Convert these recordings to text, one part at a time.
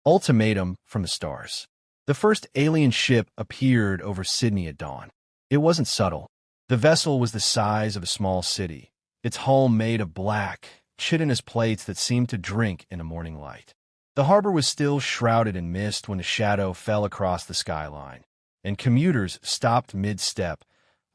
Ultimatum from the stars. The first alien ship appeared over Sydney at dawn. It wasn't subtle. The vessel was the size of a small city, its hull made of black, chitinous plates that seemed to drink in a morning light. The harbor was still shrouded in mist when a shadow fell across the skyline, and commuters stopped mid-step,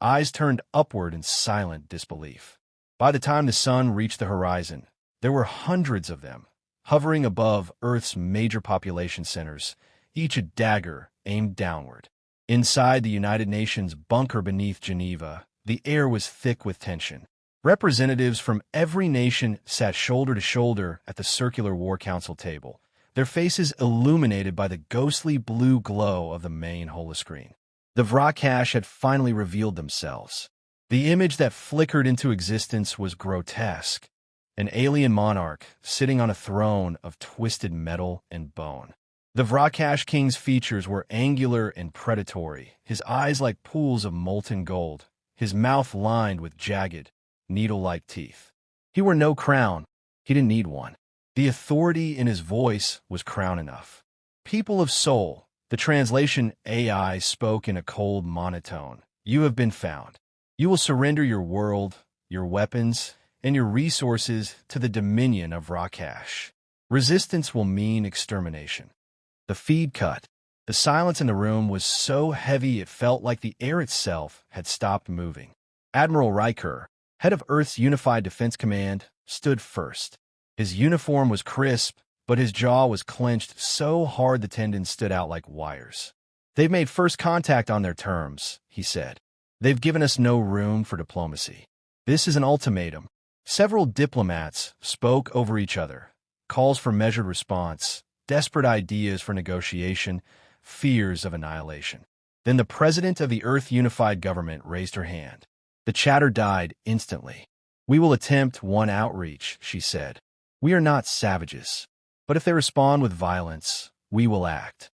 eyes turned upward in silent disbelief. By the time the sun reached the horizon, there were hundreds of them, hovering above Earth's major population centers, each a dagger aimed downward. Inside the United Nations bunker beneath Geneva, the air was thick with tension. Representatives from every nation sat shoulder to shoulder at the circular War Council table, their faces illuminated by the ghostly blue glow of the main holoscreen. The Vra'kash had finally revealed themselves. The image that flickered into existence was grotesque, an alien monarch sitting on a throne of twisted metal and bone. The Vra'kash King's features were angular and predatory, his eyes like pools of molten gold, his mouth lined with jagged, needle-like teeth. He wore no crown. He didn't need one. The authority in his voice was crown enough. People of Soul, the translation AI spoke in a cold monotone. You have been found. You will surrender your world, your weapons, and your resources to the dominion of Vra'kash. Resistance will mean extermination. The feed cut. The silence in the room was so heavy it felt like the air itself had stopped moving. Admiral Riker, head of Earth's Unified Defense Command, stood first. His uniform was crisp, but his jaw was clenched so hard the tendons stood out like wires. They've made first contact on their terms, he said. They've given us no room for diplomacy. This is an ultimatum. Several diplomats spoke over each other, calls for measured response, desperate ideas for negotiation, fears of annihilation. Then the president of the Earth Unified Government raised her hand. The chatter died instantly. We will attempt one outreach, she said. We are not savages, but if they respond with violence, we will act.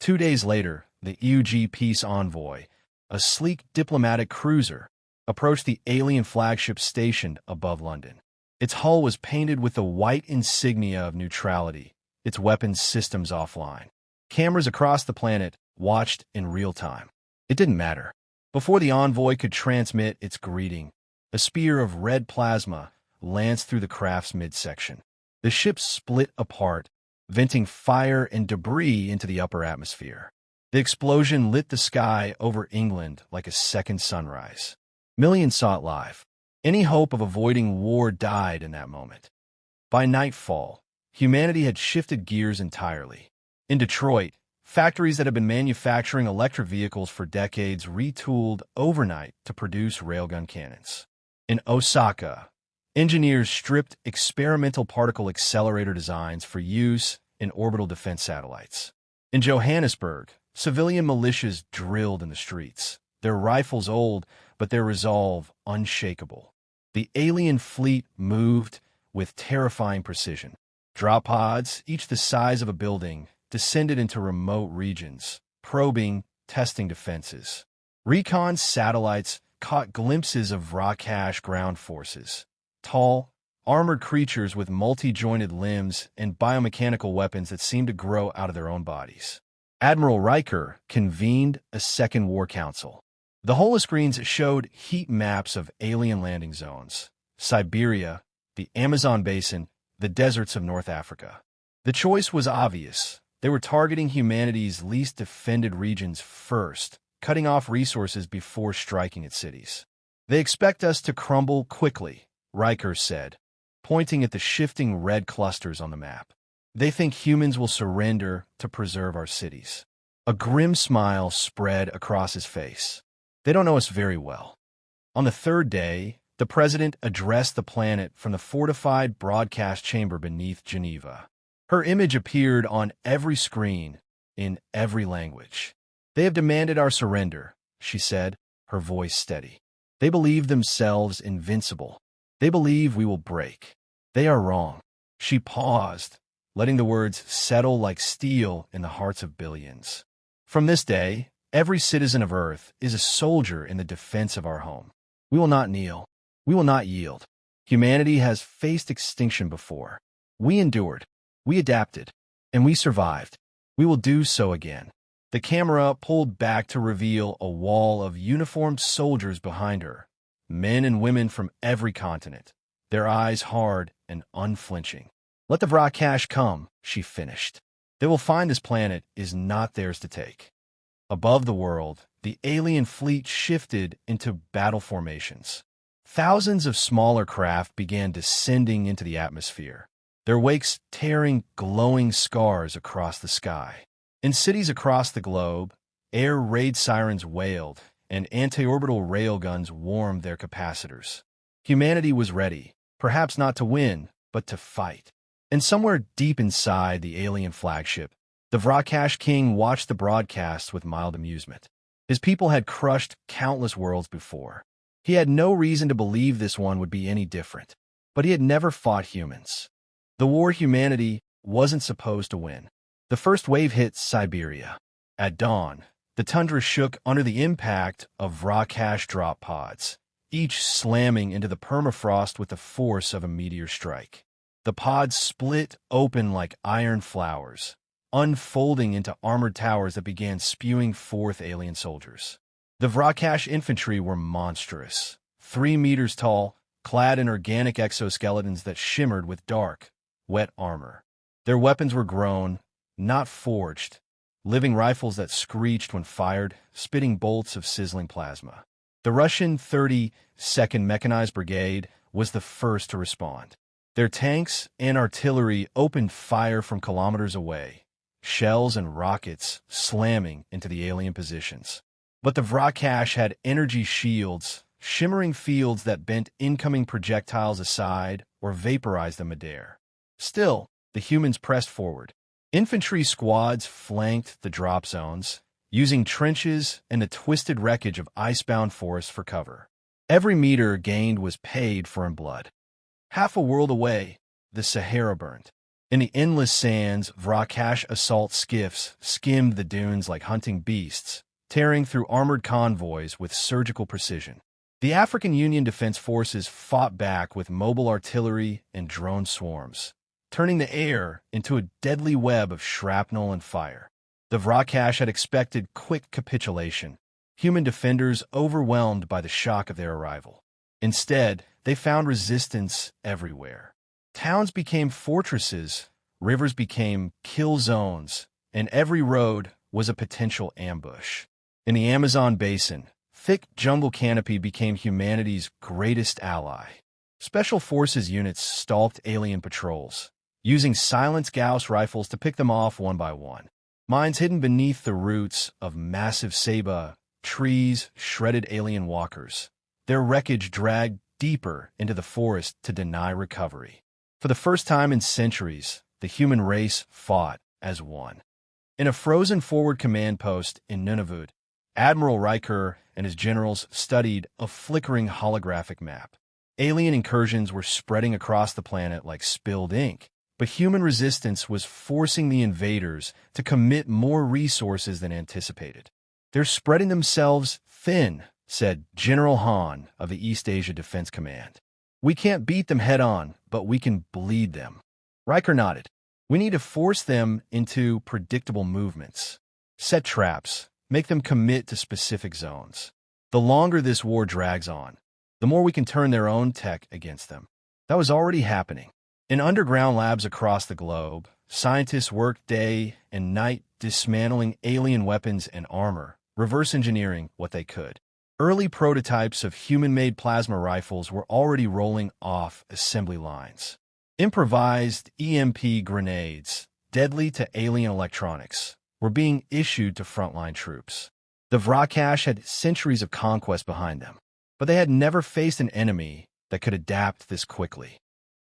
2 days later, the EUG peace envoy, a sleek diplomatic cruiser, approached the alien flagship stationed above London. Its hull was painted with the white insignia of neutrality, its weapons systems offline. Cameras across the planet watched in real time. It didn't matter. Before the envoy could transmit its greeting, a spear of red plasma lanced through the craft's midsection. The ship split apart, venting fire and debris into the upper atmosphere. The explosion lit the sky over England like a second sunrise. Millions saw it live. Any hope of avoiding war died in that moment. By nightfall, humanity had shifted gears entirely. In Detroit, factories that had been manufacturing electric vehicles for decades retooled overnight to produce railgun cannons. In Osaka, engineers stripped experimental particle accelerator designs for use in orbital defense satellites. In Johannesburg, civilian militias drilled in the streets, their rifles old, but their resolve unshakable. The alien fleet moved with terrifying precision. Drop pods, each the size of a building, descended into remote regions, probing, testing defenses. Recon satellites caught glimpses of Vra'kash ground forces, tall, armored creatures with multi-jointed limbs and biomechanical weapons that seemed to grow out of their own bodies. Admiral Riker convened a second war council. The holoscreens showed heat maps of alien landing zones, Siberia, the Amazon basin, the deserts of North Africa. The choice was obvious. They were targeting humanity's least defended regions first, cutting off resources before striking at cities. They expect us to crumble quickly, Riker said, pointing at the shifting red clusters on the map. They think humans will surrender to preserve our cities. A grim smile spread across his face. They don't know us very well. On the third day, the president addressed the planet from the fortified broadcast chamber beneath Geneva. Her image appeared on every screen, in every language. They have demanded our surrender, she said, her voice steady. They believe themselves invincible. They believe we will break. They are wrong. She paused, letting the words settle like steel in the hearts of billions. From this day, every citizen of Earth is a soldier in the defense of our home. We will not kneel. We will not yield. Humanity has faced extinction before. We endured. We adapted. And we survived. We will do so again. The camera pulled back to reveal a wall of uniformed soldiers behind her, men and women from every continent, their eyes hard and unflinching. Let the Vra'kash come, she finished. They will find this planet is not theirs to take. Above the world, the alien fleet shifted into battle formations. Thousands of smaller craft began descending into the atmosphere, their wakes tearing glowing scars across the sky. In cities across the globe, air raid sirens wailed, and anti-orbital railguns warmed their capacitors. Humanity was ready, perhaps not to win, but to fight. And somewhere deep inside the alien flagship, the Vra'kash King watched the broadcast with mild amusement. His people had crushed countless worlds before. He had no reason to believe this one would be any different, but he had never fought humans. The war humanity wasn't supposed to win. The first wave hit Siberia. At dawn, the tundra shook under the impact of Vra'kash drop pods, each slamming into the permafrost with the force of a meteor strike. The pods split open like iron flowers, unfolding into armored towers that began spewing forth alien soldiers. The Vra'kash infantry were monstrous, 3 meters tall, clad in organic exoskeletons that shimmered with dark, wet armor. Their weapons were grown, not forged, living rifles that screeched when fired, spitting bolts of sizzling plasma. The Russian 32nd Mechanized Brigade was the first to respond. Their tanks and artillery opened fire from kilometers away, shells and rockets slamming into the alien positions. But the Vra'kash had energy shields, shimmering fields that bent incoming projectiles aside or vaporized them midair. Still, the humans pressed forward. Infantry squads flanked the drop zones, using trenches and the twisted wreckage of icebound forests for cover. Every meter gained was paid for in blood. Half a world away, the Sahara burned. In the endless sands, Vra'kash assault skiffs skimmed the dunes like hunting beasts, tearing through armored convoys with surgical precision. The African Union Defense Forces fought back with mobile artillery and drone swarms, turning the air into a deadly web of shrapnel and fire. The Vra'kash had expected quick capitulation, human defenders overwhelmed by the shock of their arrival. Instead, they found resistance everywhere. Towns became fortresses, rivers became kill zones, and every road was a potential ambush. In the Amazon basin, thick jungle canopy became humanity's greatest ally. Special forces units stalked alien patrols, using silenced Gauss rifles to pick them off one by one. Mines hidden beneath the roots of massive ceiba trees shredded alien walkers. Their wreckage dragged deeper into the forest to deny recovery. For the first time in centuries, the human race fought as one. In a frozen forward command post in Nunavut, Admiral Riker and his generals studied a flickering holographic map. Alien incursions were spreading across the planet like spilled ink, but human resistance was forcing the invaders to commit more resources than anticipated. "They're spreading themselves thin," said General Han of the East Asia Defense Command. "We can't beat them head-on, but we can bleed them." Riker nodded. "We need to force them into predictable movements. Set traps, make them commit to specific zones. The longer this war drags on, the more we can turn their own tech against them." That was already happening. In underground labs across the globe, scientists worked day and night dismantling alien weapons and armor, reverse engineering what they could. Early prototypes of human-made plasma rifles were already rolling off assembly lines. Improvised EMP grenades, deadly to alien electronics, were being issued to frontline troops. The Vra'kash had centuries of conquest behind them, but they had never faced an enemy that could adapt this quickly.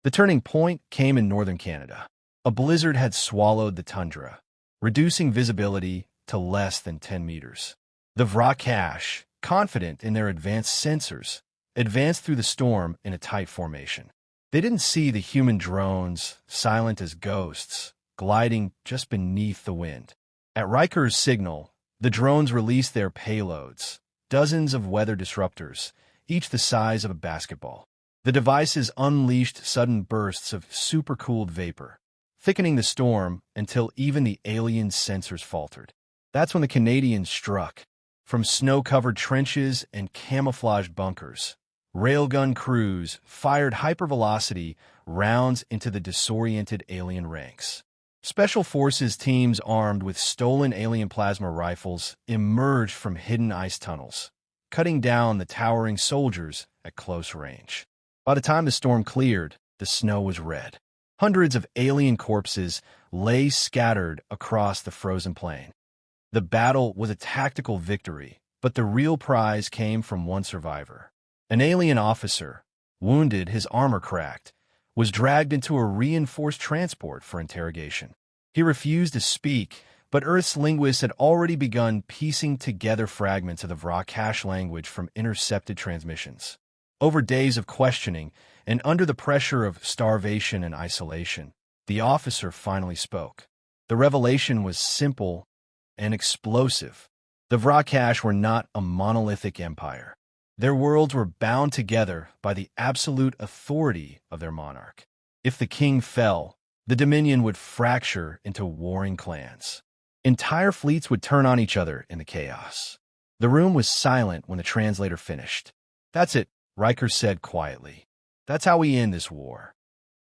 The turning point came in northern Canada. A blizzard had swallowed the tundra, reducing visibility to less than 10 meters. The Vra'kash, confident in their advanced sensors, advanced through the storm in a tight formation. They didn't see the human drones, silent as ghosts, gliding just beneath the wind. At Riker's signal, the drones released their payloads, dozens of weather disruptors, each the size of a basketball. The devices unleashed sudden bursts of supercooled vapor, thickening the storm until even the alien sensors faltered. That's when the Canadians struck. From snow-covered trenches and camouflaged bunkers, railgun crews fired hypervelocity rounds into the disoriented alien ranks. Special forces teams armed with stolen alien plasma rifles emerged from hidden ice tunnels, cutting down the towering soldiers at close range. By the time the storm cleared, the snow was red. Hundreds of alien corpses lay scattered across the frozen plain. The battle was a tactical victory, but the real prize came from one survivor. An alien officer, wounded, his armor cracked, was dragged into a reinforced transport for interrogation. He refused to speak, but Earth's linguists had already begun piecing together fragments of the Vra'kash language from intercepted transmissions. Over days of questioning, and under the pressure of starvation and isolation, the officer finally spoke. The revelation was simple and explosive. The Vra'kash were not a monolithic empire. Their worlds were bound together by the absolute authority of their monarch. If the king fell, the Dominion would fracture into warring clans. Entire fleets would turn on each other in the chaos. The room was silent when the translator finished. "That's it," Riker said quietly. "That's how we end this war."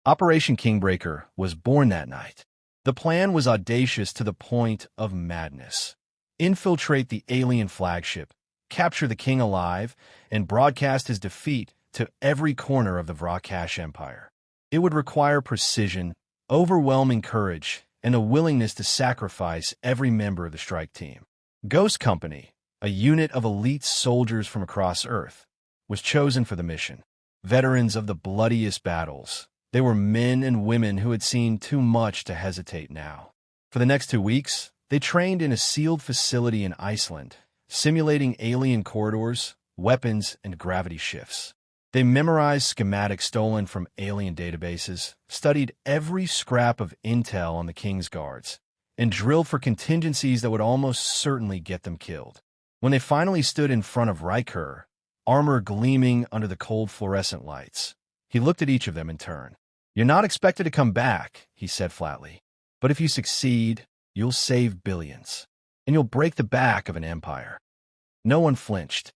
Operation Kingbreaker was born that night. The plan was audacious to the point of madness. Infiltrate the alien flagship, capture the king alive, and broadcast his defeat to every corner of the Vra'kash Empire. It would require precision, overwhelming courage, and a willingness to sacrifice every member of the strike team. Ghost Company, a unit of elite soldiers from across Earth, was chosen for the mission. Veterans of the bloodiest battles, they were men and women who had seen too much to hesitate now. For the next 2 weeks, they trained in a sealed facility in Iceland, simulating alien corridors, weapons, and gravity shifts. They memorized schematics stolen from alien databases, studied every scrap of intel on the King's guards, and drilled for contingencies that would almost certainly get them killed. When they finally stood in front of Riker, armor gleaming under the cold fluorescent lights, he looked at each of them in turn. "You're not expected to come back," he said flatly. "But if you succeed, you'll save billions, and you'll break the back of an empire." No one flinched.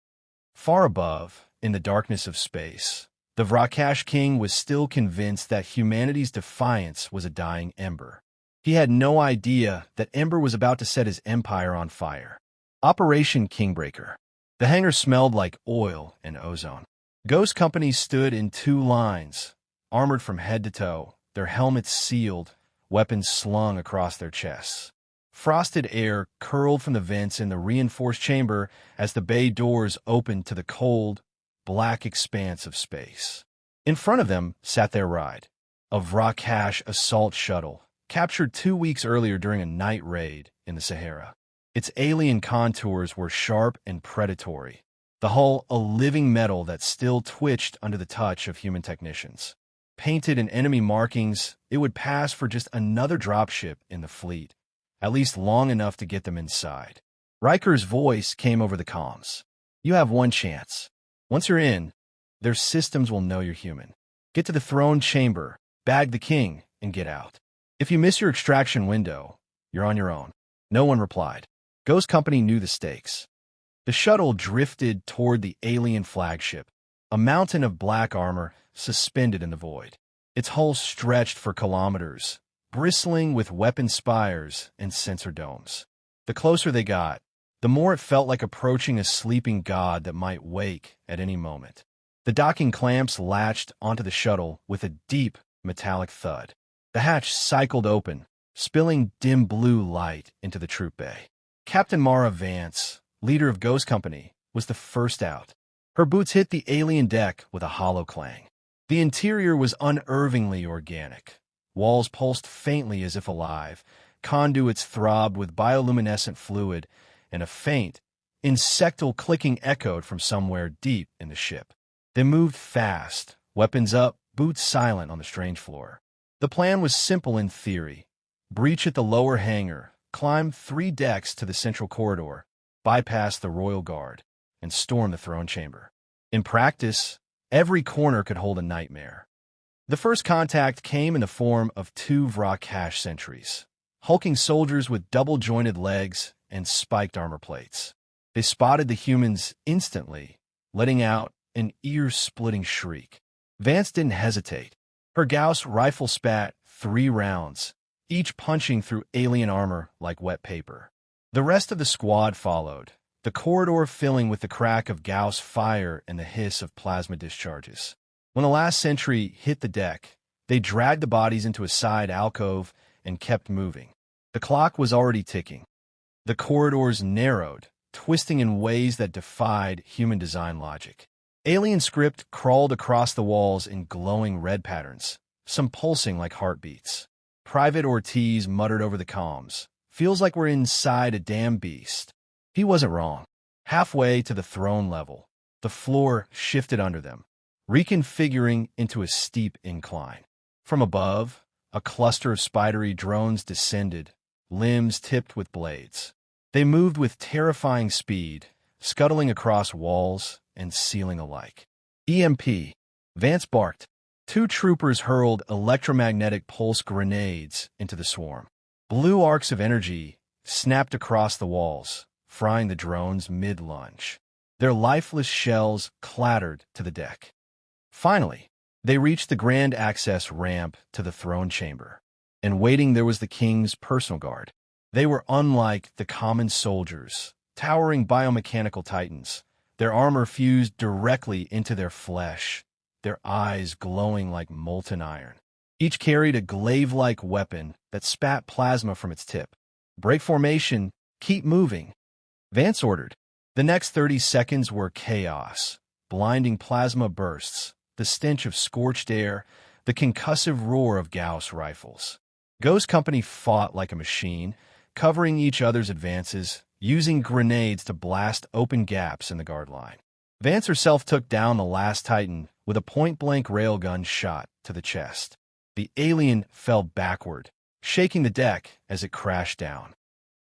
Far above, in the darkness of space, the Vra'kash King was still convinced that humanity's defiance was a dying ember. He had no idea that ember was about to set his empire on fire. Operation Kingbreaker. The hangar smelled like oil and ozone. Ghost companies stood in 2 lines, armored from head to toe, their helmets sealed, weapons slung across their chests. Frosted air curled from the vents in the reinforced chamber as the bay doors opened to the cold, black expanse of space. In front of them sat their ride, a Vra'kash assault shuttle, captured 2 weeks earlier during a night raid in the Sahara. Its alien contours were sharp and predatory, the hull a living metal that still twitched under the touch of human technicians. Painted in enemy markings, it would pass for just another dropship in the fleet, at least long enough to get them inside. Riker's voice came over the comms. "You have one chance. Once you're in, their systems will know you're human. Get to the throne chamber, bag the king, and get out. If you miss your extraction window, you're on your own." No one replied. Ghost Company knew the stakes. The shuttle drifted toward the alien flagship, a mountain of black armor suspended in the void. Its hull stretched for kilometers, bristling with weapon spires and sensor domes. The closer they got, the more it felt like approaching a sleeping god that might wake at any moment. The docking clamps latched onto the shuttle with a deep, metallic thud. The hatch cycled open, spilling dim blue light into the troop bay. Captain Mara Vance, leader of Ghost Company, was the first out. Her boots hit the alien deck with a hollow clang. The interior was unnervingly organic. Walls pulsed faintly as if alive, conduits throbbed with bioluminescent fluid, and a faint, insectal clicking echoed from somewhere deep in the ship. They moved fast, weapons up, boots silent on the strange floor. The plan was simple in theory. Breach at the lower hangar, climb 3 decks to the central corridor, bypass the royal guard, and storm the throne chamber. In practice, every corner could hold a nightmare. The first contact came in the form of two Vra'kash sentries, hulking soldiers with double-jointed legs and spiked armor plates. They spotted the humans instantly, letting out an ear-splitting shriek. Vance didn't hesitate. Her Gauss rifle spat 3 rounds, each punching through alien armor like wet paper. The rest of the squad followed, the corridor filling with the crack of Gauss fire and the hiss of plasma discharges. When the last sentry hit the deck, they dragged the bodies into a side alcove and kept moving. The clock was already ticking. The corridors narrowed, twisting in ways that defied human design logic. Alien script crawled across the walls in glowing red patterns, some pulsing like heartbeats. Private Ortiz muttered over the comms, "Feels like we're inside a damn beast." He wasn't wrong. Halfway to the throne level, the floor shifted under them, reconfiguring into a steep incline. From above, a cluster of spidery drones descended, limbs tipped with blades. They moved with terrifying speed, scuttling across walls and ceiling alike. EMP. Vance barked. 2 troopers hurled electromagnetic pulse grenades into the swarm. Blue arcs of energy snapped across the walls, frying the drones mid-lunge. Their lifeless shells clattered to the deck. Finally, they reached the grand access ramp to the throne chamber. And waiting there was the king's personal guard. They were unlike the common soldiers, towering biomechanical titans. Their armor fused directly into their flesh, their eyes glowing like molten iron. Each carried a glaive-like weapon that spat plasma from its tip. "Break formation, keep moving," Vance ordered. The next 30 seconds were chaos, blinding plasma bursts, the stench of scorched air, the concussive roar of Gauss rifles. Ghost Company fought like a machine, covering each other's advances, using grenades to blast open gaps in the guard line. Vance herself took down the last Titan with a point-blank railgun shot to the chest. The alien fell backward, shaking the deck as it crashed down.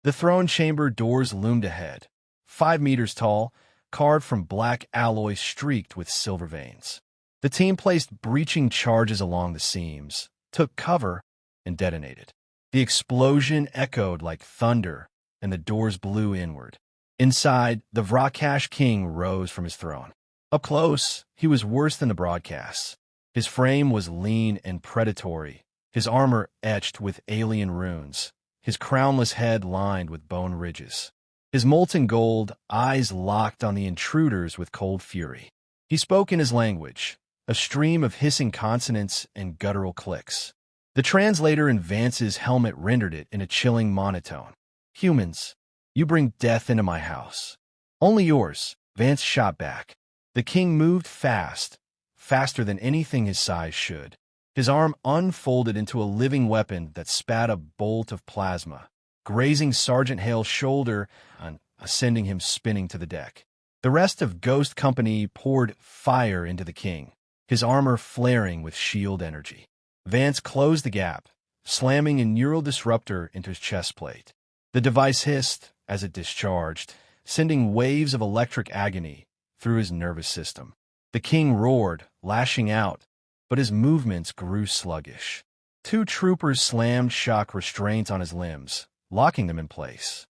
The throne chamber doors loomed ahead, 5 meters tall, carved from black alloy streaked with silver veins. The team placed breaching charges along the seams, took cover, and detonated. The explosion echoed like thunder, and the doors blew inward. Inside, the Vra'kash King rose from his throne. Up close, he was worse than the broadcasts. His frame was lean and predatory, his armor etched with alien runes, his crownless head lined with bone ridges. His molten gold eyes locked on the intruders with cold fury. He spoke in his language, a stream of hissing consonants and guttural clicks. The translator in Vance's helmet rendered it in a chilling monotone. "Humans, you bring death into my house. Only yours," Vance shot back. The king moved fast, faster than anything his size should. His arm unfolded into a living weapon that spat a bolt of plasma, grazing Sergeant Hale's shoulder and sending him spinning to the deck. The rest of Ghost Company poured fire into the king, his armor flaring with shield energy. Vance closed the gap, slamming a neural disruptor into his chest plate. The device hissed as it discharged, sending waves of electric agony through his nervous system. The king roared, lashing out, but his movements grew sluggish. 2 troopers slammed shock restraints on his limbs, locking them in place.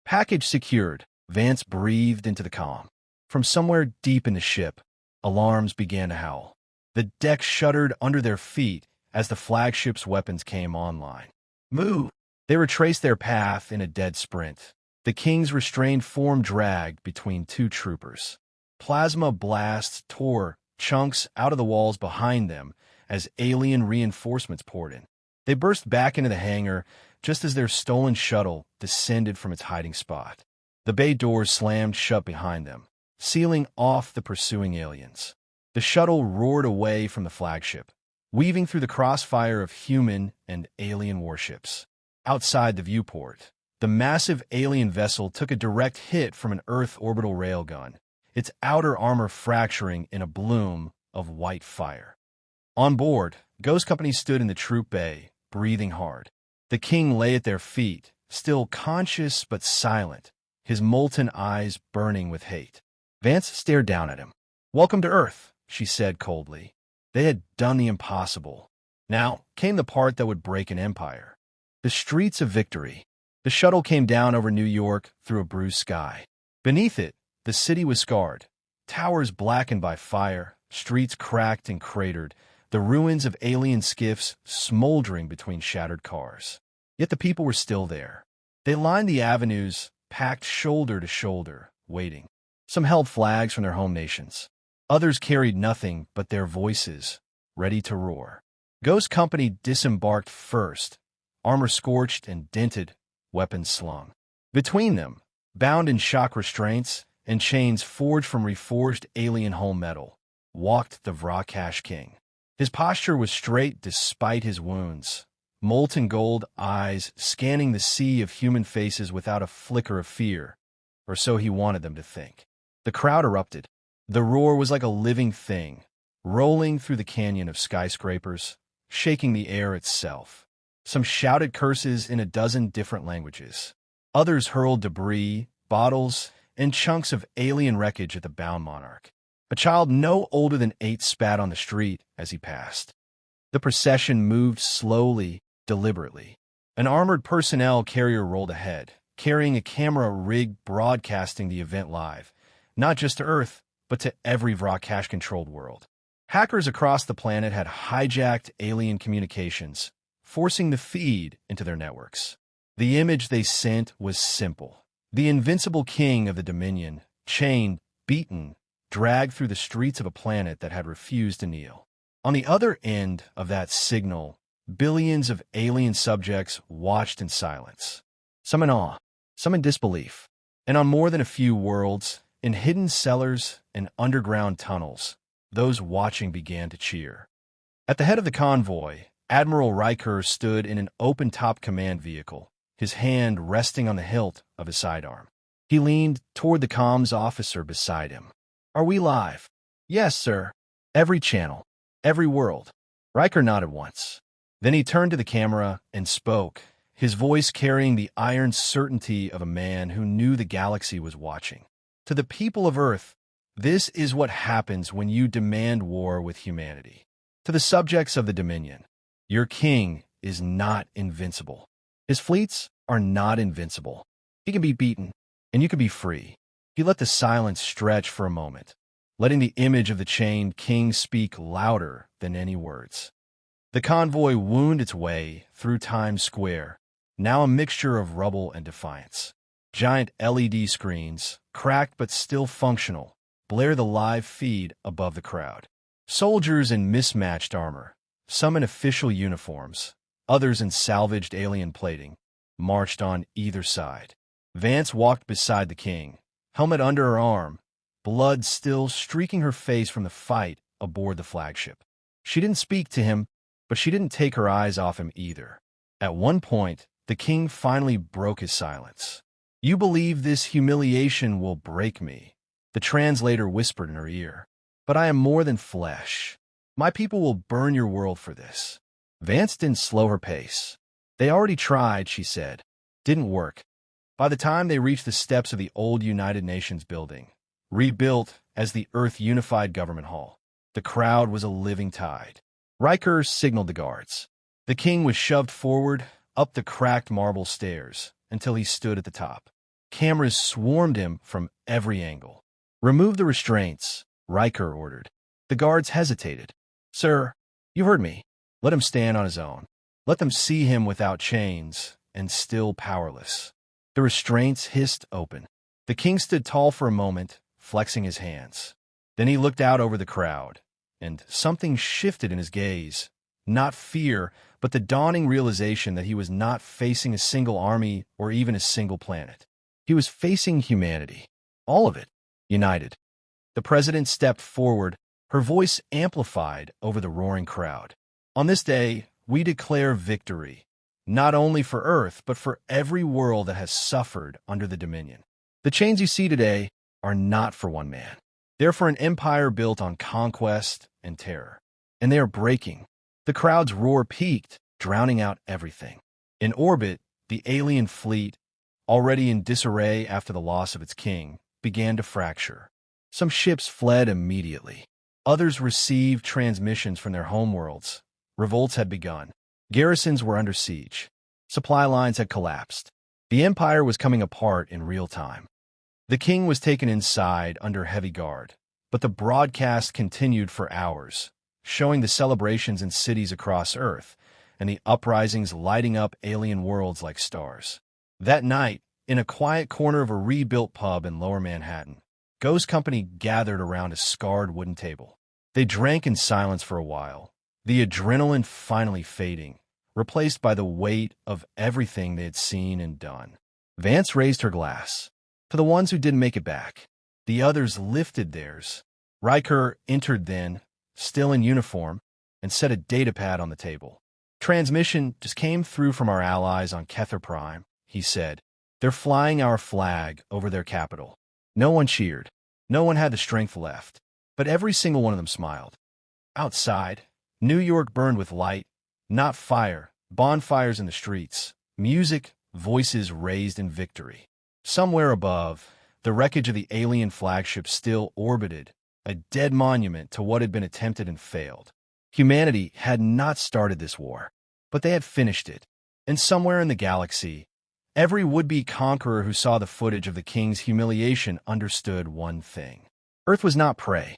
"Package secured," Vance breathed into the comm. From somewhere deep in the ship, alarms began to howl. The deck shuddered under their feet as the flagship's weapons came online. "Move!" They retraced their path in a dead sprint. The king's restrained form dragged between 2 troopers. Plasma blasts tore chunks out of the walls behind them as alien reinforcements poured in. They burst back into the hangar just as their stolen shuttle descended from its hiding spot. The bay doors slammed shut behind them, sealing off the pursuing aliens. The shuttle roared away from the flagship, weaving through the crossfire of human and alien warships. Outside the viewport, the massive alien vessel took a direct hit from an Earth orbital railgun, its outer armor fracturing in a bloom of white fire. On board, Ghost Company stood in the troop bay, breathing hard. The king lay at their feet, still conscious but silent, his molten eyes burning with hate. Vance stared down at him. "Welcome to Earth," she said coldly. They had done the impossible. Now came the part that would break an empire. The streets of victory. The shuttle came down over New York through a bruised sky. Beneath it, the city was scarred. Towers blackened by fire, streets cracked and cratered, the ruins of alien skiffs smoldering between shattered cars. Yet the people were still there. They lined the avenues, packed shoulder to shoulder, waiting. Some held flags from their home nations. Others carried nothing but their voices, ready to roar. Ghost Company disembarked first, armor scorched and dented, weapons slung. Between them, bound in shock restraints and chains forged from reforged alien whole metal, walked the Vra'kash King. His posture was straight despite his wounds, molten gold eyes scanning the sea of human faces without a flicker of fear, or so he wanted them to think. The crowd erupted. The roar was like a living thing, rolling through the canyon of skyscrapers, shaking the air itself. Some shouted curses in a dozen different languages. Others hurled debris, bottles, and chunks of alien wreckage at the bound monarch. A child no older than 8 spat on the street as he passed. The procession moved slowly, deliberately. An armored personnel carrier rolled ahead, carrying a camera rig broadcasting the event live, not just to Earth, but to every Vra'kash-controlled world. Hackers across the planet had hijacked alien communications, forcing the feed into their networks. The image they sent was simple. The invincible king of the Dominion, chained, beaten, dragged through the streets of a planet that had refused to kneel. On the other end of that signal, billions of alien subjects watched in silence. Some in awe, some in disbelief. And on more than a few worlds, in hidden cellars and underground tunnels, those watching began to cheer. At the head of the convoy, Admiral Riker stood in an open-top command vehicle, his hand resting on the hilt of his sidearm. He leaned toward the comms officer beside him. "Are we live?" "Yes, sir." "Every channel, every world." Riker nodded once. Then he turned to the camera and spoke, his voice carrying the iron certainty of a man who knew the galaxy was watching. "To the people of Earth, this is what happens when you demand war with humanity. To the subjects of the Dominion, your king is not invincible. His fleets are not invincible. He can be beaten, and you can be free." He let the silence stretch for a moment, letting the image of the chained king speak louder than any words. The convoy wound its way through Times Square, now a mixture of rubble and defiance. Giant LED screens, cracked but still functional, blare the live feed above the crowd. Soldiers in mismatched armor, some in official uniforms, others in salvaged alien plating, marched on either side. Vance walked beside the king, helmet under her arm, blood still streaking her face from the fight aboard the flagship. She didn't speak to him, but she didn't take her eyes off him either. At one point, the king finally broke his silence. "You believe this humiliation will break me," the translator whispered in her ear. "But I am more than flesh. My people will burn your world for this." Vance didn't slow her pace. "They already tried," she said. "Didn't work." By the time they reached the steps of the old United Nations building, rebuilt as the Earth Unified Government Hall, the crowd was a living tide. Riker signaled the guards. The king was shoved forward, up the cracked marble stairs, until he stood at the top. Cameras swarmed him from every angle. "Remove the restraints," Riker ordered. The guards hesitated. "Sir, you heard me. Let him stand on his own. Let them see him without chains and still powerless." The restraints hissed open. The king stood tall for a moment, flexing his hands. Then he looked out over the crowd, and something shifted in his gaze. Not fear, but the dawning realization that he was not facing a single army or even a single planet. He was facing humanity. All of it. United. The president stepped forward, her voice amplified over the roaring crowd. "On this day, we declare victory, not only for Earth, but for every world that has suffered under the Dominion. The chains you see today are not for one man. They're for an empire built on conquest and terror. And they are breaking." The crowd's roar peaked, drowning out everything. In orbit, the alien fleet, already in disarray after the loss of its king, began to fracture. Some ships fled immediately. Others received transmissions from their homeworlds. Revolts had begun. Garrisons were under siege. Supply lines had collapsed. The empire was coming apart in real time. The king was taken inside under heavy guard, but the broadcast continued for hours, showing the celebrations in cities across Earth and the uprisings lighting up alien worlds like stars. That night, in a quiet corner of a rebuilt pub in Lower Manhattan, Ghost Company gathered around a scarred wooden table. They drank in silence for a while, the adrenaline finally fading, replaced by the weight of everything they had seen and done. Vance raised her glass. To the ones who didn't make it back. The others lifted theirs. Riker entered then, still in uniform, and set a datapad on the table. Transmission just came through from our allies on Kether Prime, he said. They're flying our flag over their capital. No one cheered. No one had the strength left. But every single one of them smiled. Outside, New York burned with light, not fire, bonfires in the streets, music, voices raised in victory. Somewhere above, the wreckage of the alien flagship still orbited, a dead monument to what had been attempted and failed. Humanity had not started this war, but they had finished it. And somewhere in the galaxy, every would-be conqueror who saw the footage of the king's humiliation understood one thing. Earth was not prey.